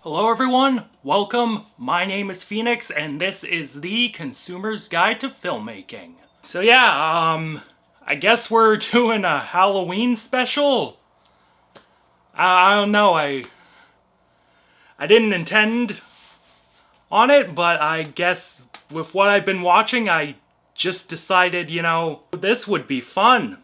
Hello everyone, welcome, my name is Phoenix and this is the Consumer's Guide to Filmmaking. So yeah, I guess we're doing a Halloween special? I don't know, I didn't intend on it, but I guess with what I've been watching, I just decided, this would be fun.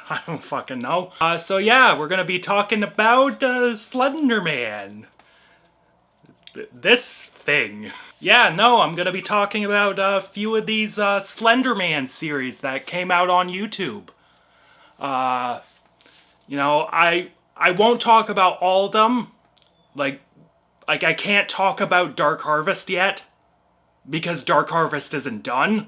I don't fucking know. So yeah, we're gonna be talking about Slender Man. This thing. Yeah, no, I'm gonna be talking about a few of these Slender Man series that came out on YouTube. I won't talk about all of them. Like I can't talk about Dark Harvest yet because Dark Harvest isn't done.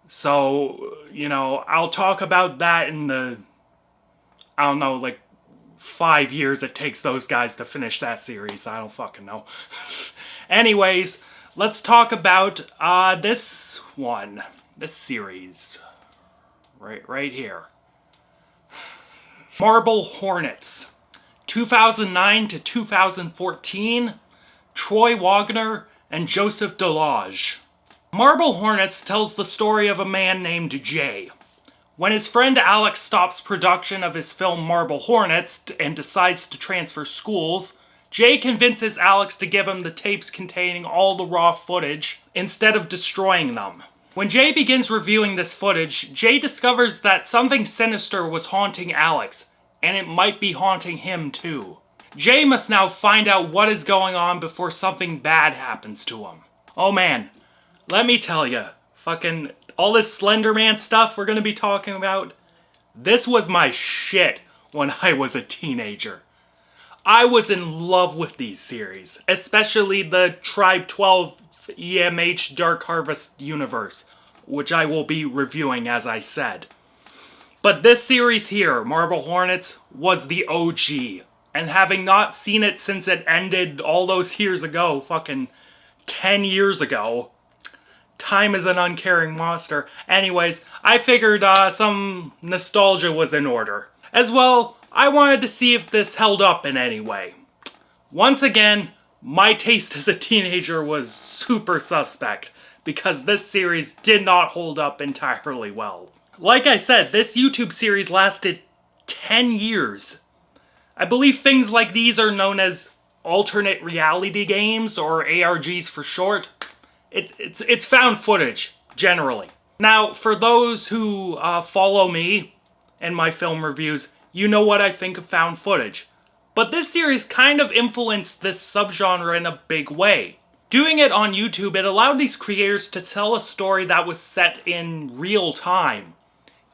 So, I'll talk about that in the, I don't know, like 5 years it takes those guys to finish that series. I don't fucking know. Anyways, let's talk about this one. This series. Right here. Marble Hornets. 2009 to 2014. Troy Wagner and Joseph Delage. Marble Hornets tells the story of a man named Jay. When his friend Alex stops production of his film Marble Hornets and decides to transfer schools, Jay convinces Alex to give him the tapes containing all the raw footage instead of destroying them. When Jay begins reviewing this footage, Jay discovers that something sinister was haunting Alex, and it might be haunting him too. Jay must now find out what is going on before something bad happens to him. Oh man, let me tell you, fucking all this Slender Man stuff we're gonna be talking about, this was my shit when I was a teenager. I was in love with these series, especially the Tribe 12 EMH Dark Harvest universe, which I will be reviewing as I said. But this series here, Marble Hornets, was the OG, and having not seen it since it ended all those years ago, fucking 10 years ago, time is an uncaring monster. Anyways, I figured some nostalgia was in order. As well, I wanted to see if this held up in any way. Once again, my taste as a teenager was super suspect, because this series did not hold up entirely well. Like I said, this YouTube series lasted 10 years. I believe things like these are known as alternate reality games, or ARGs for short. It's found footage, generally. Now, for those who follow me and my film reviews, you know what I think of found footage. But this series kind of influenced this subgenre in a big way. Doing it on YouTube, it allowed these creators to tell a story that was set in real time.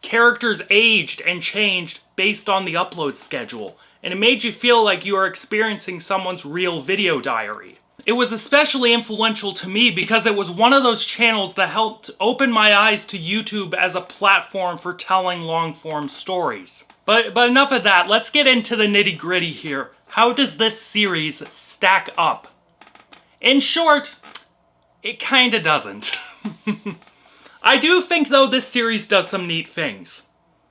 Characters aged and changed based on the upload schedule, and it made you feel like you were experiencing someone's real video diary. It was especially influential to me because it was one of those channels that helped open my eyes to YouTube as a platform for telling long-form stories. But enough of that, let's get into the nitty-gritty here. How does this series stack up? In short, it kinda doesn't. I do think though this series does some neat things.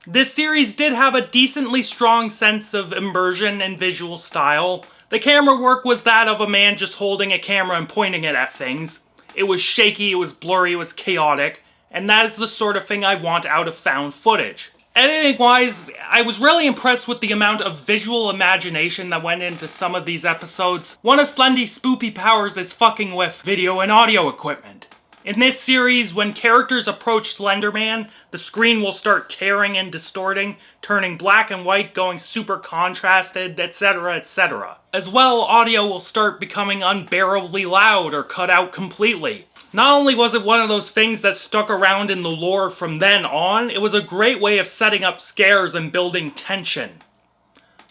This series did have a decently strong sense of immersion and visual style. The camera work was that of a man just holding a camera and pointing it at things. It was shaky, it was blurry, it was chaotic, and that is the sort of thing I want out of found footage. Editing-wise, I was really impressed with the amount of visual imagination that went into some of these episodes. One of Slendy's spoopy powers is fucking with video and audio equipment. In this series, when characters approach Slender Man, the screen will start tearing and distorting, turning black and white, going super contrasted, etc, etc. As well, audio will start becoming unbearably loud or cut out completely. Not only was it one of those things that stuck around in the lore from then on, it was a great way of setting up scares and building tension.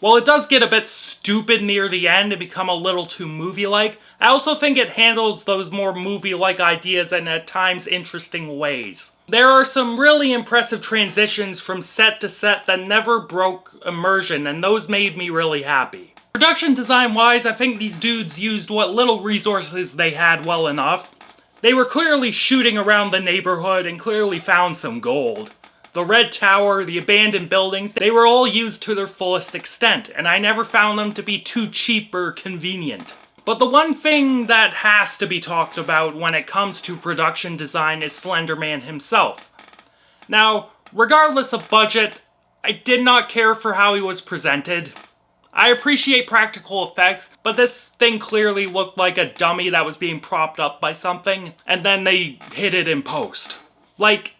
While it does get a bit stupid near the end and become a little too movie-like, I also think it handles those more movie-like ideas in at times interesting ways. There are some really impressive transitions from set to set that never broke immersion, and those made me really happy. Production design-wise, I think these dudes used what little resources they had well enough. They were clearly shooting around the neighborhood and clearly found some gold. The Red Tower, the abandoned buildings, they were all used to their fullest extent, and I never found them to be too cheap or convenient. But the one thing that has to be talked about when it comes to production design is Slender Man himself. Now, regardless of budget, I did not care for how he was presented. I appreciate practical effects, but this thing clearly looked like a dummy that was being propped up by something, and then they hid it in post. Like,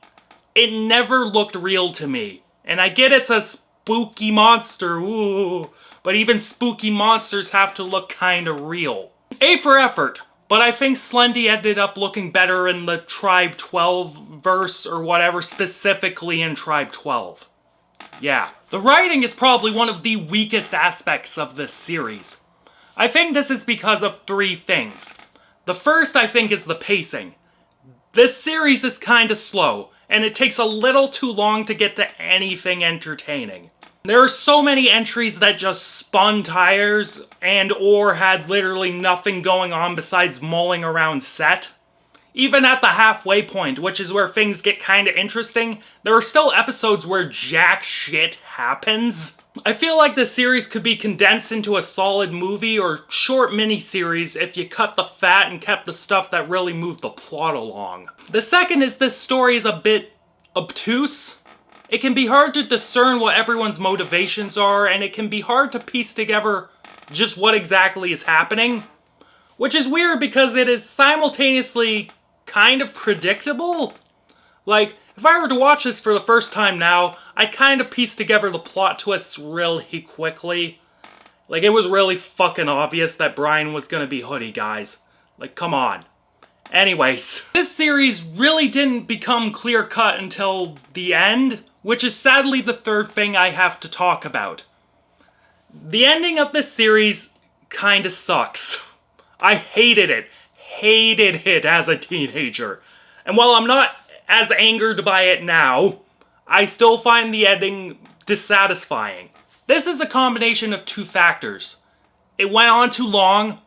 it never looked real to me. And I get it's a spooky monster, ooh, but even spooky monsters have to look kinda real. A for effort, but I think Slendy ended up looking better in the Tribe 12 verse or whatever, specifically in Tribe 12. Yeah. The writing is probably one of the weakest aspects of this series. I think this is because of three things. The first, I think, is the pacing. This series is kinda slow, and it takes a little too long to get to anything entertaining. There are so many entries that just spun tires and or had literally nothing going on besides mulling around set. Even at the halfway point, which is where things get kinda interesting, there are still episodes where jack shit happens. I feel like this series could be condensed into a solid movie or short mini-series if you cut the fat and kept the stuff that really moved the plot along. The second is this story is a bit obtuse. It can be hard to discern what everyone's motivations are, and it can be hard to piece together just what exactly is happening. Which is weird because it is simultaneously kind of predictable. Like, if I were to watch this for the first time now, I'd kind of piece together the plot twists really quickly. Like, it was really fucking obvious that Brian was gonna be Hoodie, guys. Like, come on. Anyways, this series really didn't become clear-cut until the end, which is sadly the third thing I have to talk about. The ending of this series kinda sucks. I hated it as a teenager. And while I'm not as angered by it now, I still find the ending dissatisfying. This is a combination of two factors. It went on too long,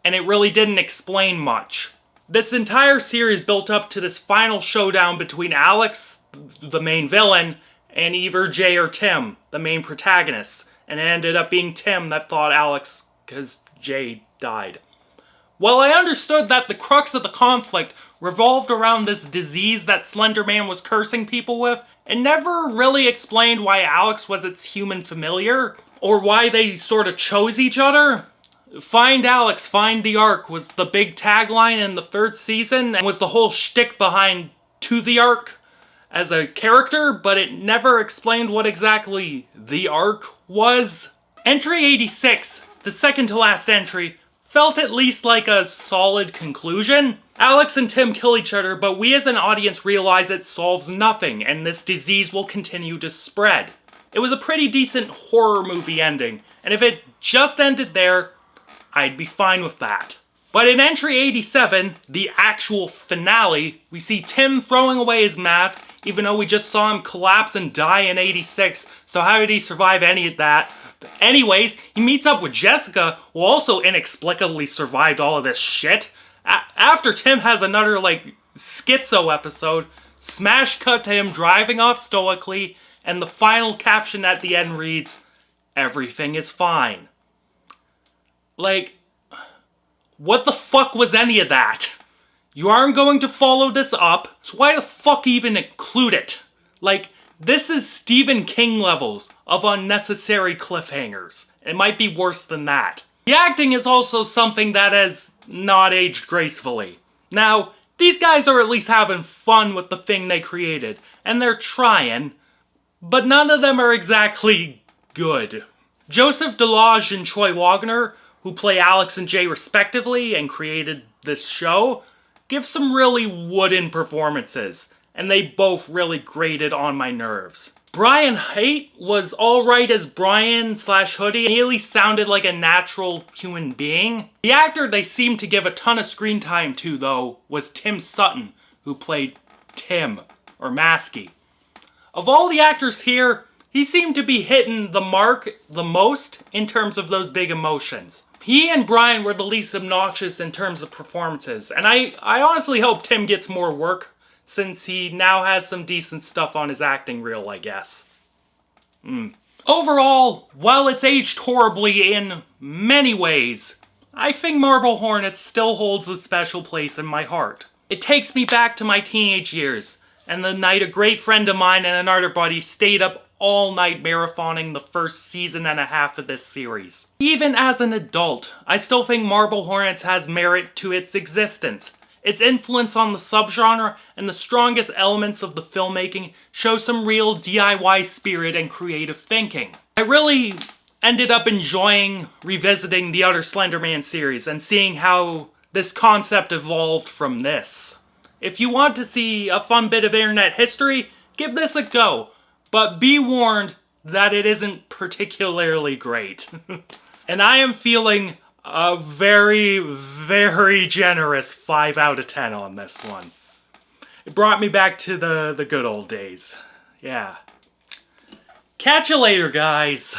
and it really didn't explain much. This entire series built up to this final showdown between Alex, the main villain, and either Jay or Tim, the main protagonist. And it ended up being Tim that fought Alex because Jay died. While I understood that the crux of the conflict revolved around this disease that Slender Man was cursing people with, it never really explained why Alex was its human familiar, or why they sort of chose each other. Find Alex, find the Ark was the big tagline in the third season, and was the whole shtick behind To the Ark as a character, but it never explained what exactly the Ark was. Entry 86, the second to last entry, felt at least like a solid conclusion. Alex and Tim kill each other, but we as an audience realize it solves nothing, and this disease will continue to spread. It was a pretty decent horror movie ending, and if it just ended there, I'd be fine with that. But in entry 87, the actual finale, we see Tim throwing away his mask, even though we just saw him collapse and die in 86, so how did he survive any of that? Anyways, he meets up with Jessica, who also inexplicably survived all of this shit. After Tim has another, schizo episode, smash cut to him driving off stoically, and the final caption at the end reads, "Everything is fine." What the fuck was any of that? You aren't going to follow this up, so why the fuck even include it? This is Stephen King levels of unnecessary cliffhangers. It might be worse than that. The acting is also something that has not aged gracefully. Now, these guys are at least having fun with the thing they created, and they're trying, but none of them are exactly good. Joseph Delage and Troy Wagner, who play Alex and Jay respectively and created this show, give some really wooden performances, and they both really grated on my nerves. Brian Haight was alright as Brian/Hoodie, and he at least sounded like a natural human being. The actor they seemed to give a ton of screen time to, though, was Tim Sutton, who played Tim, or Maskey. Of all the actors here, he seemed to be hitting the mark the most in terms of those big emotions. He and Brian were the least obnoxious in terms of performances, and I honestly hope Tim gets more work, since he now has some decent stuff on his acting reel, I guess. Overall, while it's aged horribly in many ways, I think Marble Hornets still holds a special place in my heart. It takes me back to my teenage years, and the night a great friend of mine and another buddy stayed up all night marathoning the first season and a half of this series. Even as an adult, I still think Marble Hornets has merit to its existence. Its influence on the subgenre and the strongest elements of the filmmaking show some real DIY spirit and creative thinking. I really ended up enjoying revisiting the other Slender Man series and seeing how this concept evolved from this. If you want to see a fun bit of internet history, give this a go, but be warned that it isn't particularly great. And I am feeling a very, very generous 5 out of 10 on this one. It brought me back to the good old days. Yeah. Catch you later, guys.